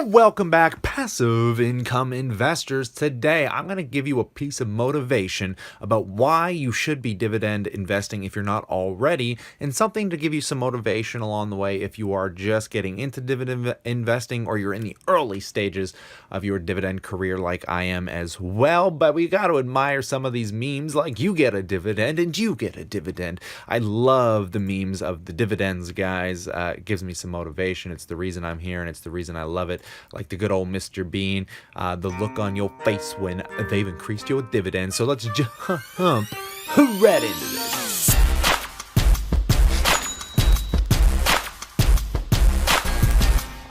Welcome back, passive income investors. Today, I'm going to give you a piece of motivation about why you should be dividend investing if you're not already, and something to give you some motivation along the way if you are just getting into dividend investing or you're in the early stages of your dividend career like I am as well. But we got to admire some of these memes like you get a dividend and you get a dividend. I love the memes of the dividends, guys. It gives me some motivation. It's the reason I'm here and it's the reason I love it. Like the good old Mr. Bean, the look on your face when they've increased your dividends. So let's jump right into this.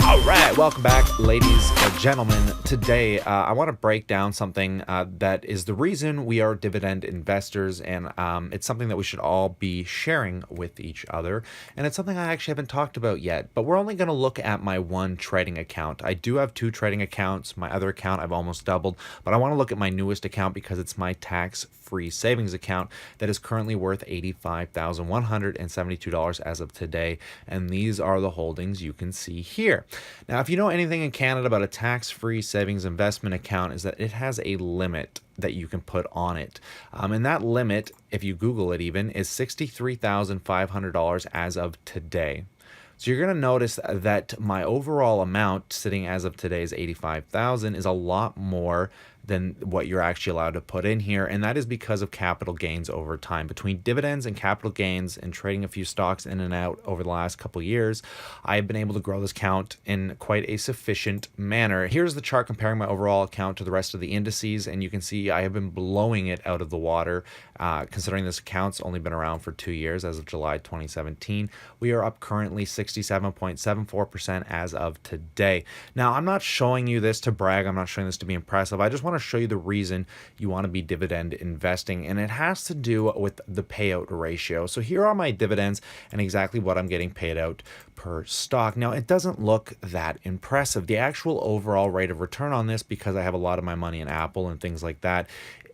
All right, welcome back, ladies and gentlemen. Today, I want to break down something that is the reason we are dividend investors, and it's something that we should all be sharing with each other. And it's something I actually haven't talked about yet, but we're only going to look at my one trading account. I do have two trading accounts. My other account, I've almost doubled, but I want to look at my newest account because it's my tax-free savings account that is currently worth $85,172 as of today. And these are the holdings you can see here. Now, if you know anything in Canada about a tax-free savings investment account, is that it has a limit that you can put on it. And that limit, if you Google it even, is $63,500 as of today. So you're going to notice that my overall amount sitting as of today is $85,000 is a lot more than what you're actually allowed to put in here, and that is because of capital gains over time. Between dividends and capital gains and trading a few stocks in and out over the last couple years, I've been able to grow this account in quite a sufficient manner. Here's the chart comparing my overall account to the rest of the indices, and you can see I have been blowing it out of the water. Considering this account's only been around for 2 years, as of July 2017, we are up currently 67.74% as of today. Now, I'm not showing you this to brag. I'm not showing this to be impressive. I just want to show you the reason you want to be dividend investing, and it has to do with the payout ratio. So here are my dividends and exactly what I'm getting paid out per stock. Now, it doesn't look that impressive. The actual overall rate of return on this, because I have a lot of my money in Apple and things like that,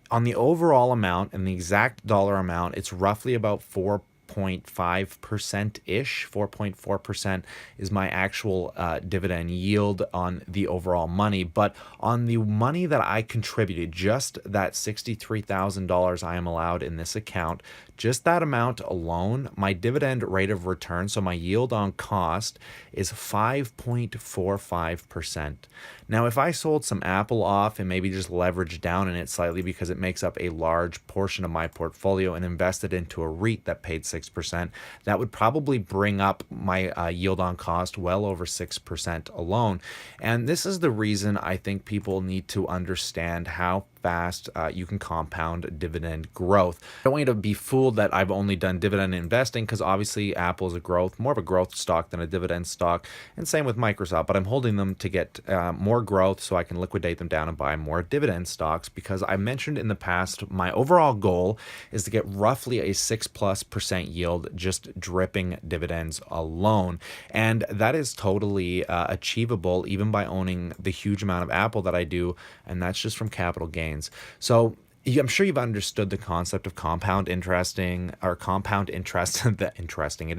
on the overall amount and the exact dollar amount, it's roughly about 4.5%-ish. 4.4% is my actual dividend yield on the overall money. But on the money that I contributed, just that $63,000 I am allowed in this account, just that amount alone, my dividend rate of return, so my yield on cost, is 5.45%. Now, if I sold some Apple off and maybe just leveraged down in it slightly because it makes up a large portion of my portfolio and invested into a REIT that paid 6%, that would probably bring up my yield on cost well over 6% alone. And this is the reason I think people need to understand how fast you can compound dividend growth. I don't want you to be fooled that I've only done dividend investing, because obviously Apple is more of a growth stock than a dividend stock, and same with Microsoft, but I'm holding them to get more growth so I can liquidate them down and buy more dividend stocks, because I mentioned in the past my overall goal is to get roughly a 6+% yield just dripping dividends alone, and that is totally achievable even by owning the huge amount of Apple that I do, and that's just from capital gains. So I'm sure you've understood the concept of compound interest. It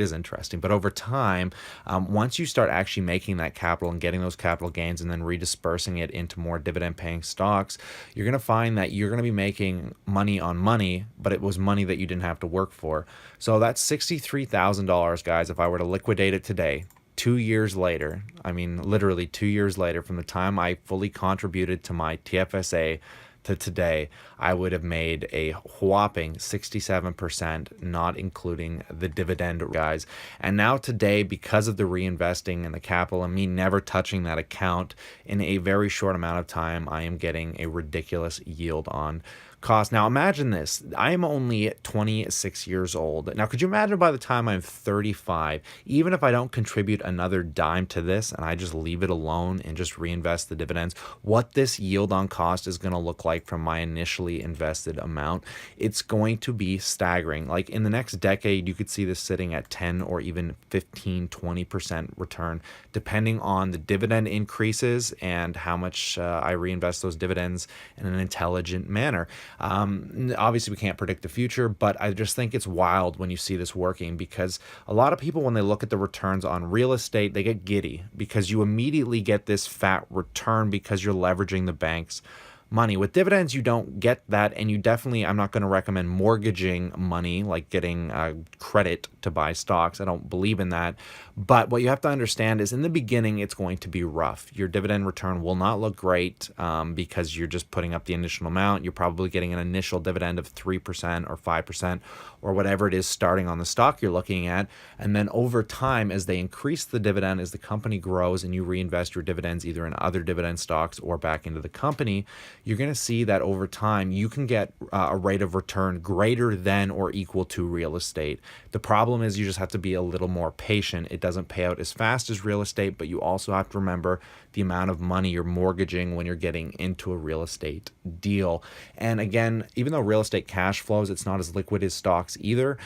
is interesting, but over time, once you start actually making that capital and getting those capital gains and then redispersing it into more dividend paying stocks, you're going to find that you're going to be making money on money, but it was money that you didn't have to work for. So that's $63,000, guys. If I were to liquidate it today, 2 years later, I mean literally 2 years later from the time I fully contributed to my TFSA to today, I would have made a whopping 67%, not including the dividend, guys. And now today, because of the reinvesting and the capital and me never touching that account, in a very short amount of time, I am getting a ridiculous yield on cost. Now imagine this, I am only 26 years old. Now could you imagine by the time I'm 35, even if I don't contribute another dime to this and I just leave it alone and just reinvest the dividends, what this yield on cost is going to look like from my initially invested amount? It's going to be staggering. Like in the next decade, you could see this sitting at 10 or even 15-20% return, depending on the dividend increases and how much I reinvest those dividends in an intelligent manner. Obviously, we can't predict the future, but I just think it's wild when you see this working, because a lot of people, when they look at the returns on real estate, they get giddy because you immediately get this fat return because you're leveraging the bank's money. With dividends, you don't get that, and you definitely, I'm not going to recommend mortgaging money, like getting credit to buy stocks. I don't believe in that. But what you have to understand is, in the beginning, it's going to be rough. Your dividend return will not look great because you're just putting up the initial amount. You're probably getting an initial dividend of 3% or 5% or whatever it is starting on the stock you're looking at. And then over time, as they increase the dividend, as the company grows and you reinvest your dividends either in other dividend stocks or back into the company, you're going to see that over time you can get a rate of return greater than or equal to real estate. The problem is you just have to be a little more patient. It doesn't pay out as fast as real estate, but you also have to remember the amount of money you're mortgaging when you're getting into a real estate deal. And again, even though real estate cash flows, it's not as liquid as stocks either.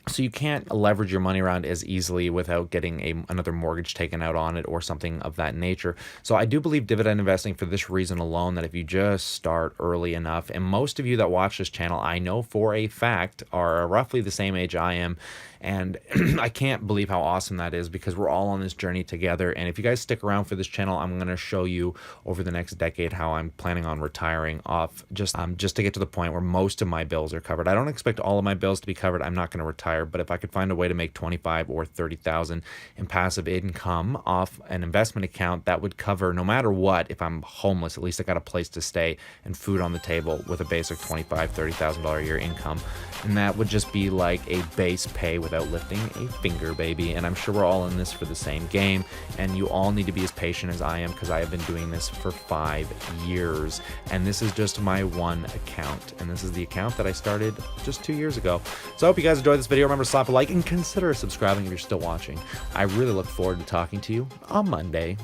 So you can't leverage your money around as easily without getting another mortgage taken out on it or something of that nature. So I do believe dividend investing for this reason alone, that if you just start early enough, and most of you that watch this channel, I know for a fact, are roughly the same age I am. And I can't believe how awesome that is, because we're all on this journey together. And if you guys stick around for this channel, I'm going to show you over the next decade how I'm planning on retiring off, just to get to the point where most of my bills are covered. I don't expect all of my bills to be covered. I'm not going to retire, but if I could find a way to make 25 or 30,000 in passive income off an investment account, that would cover no matter what. If I'm homeless, at least I got a place to stay and food on the table with a basic $25,000, $30,000 a year income. And that would just be like a base pay without lifting a finger, baby. And I'm sure we're all in this for the same game, and you all need to be as patient as I am, because I have been doing this for 5 years, and this is just my one account, and this is the account that I started just 2 years ago. So I hope you guys enjoyed this video. Remember to slap a like and consider subscribing if you're still watching. I really look forward to talking to you on Monday.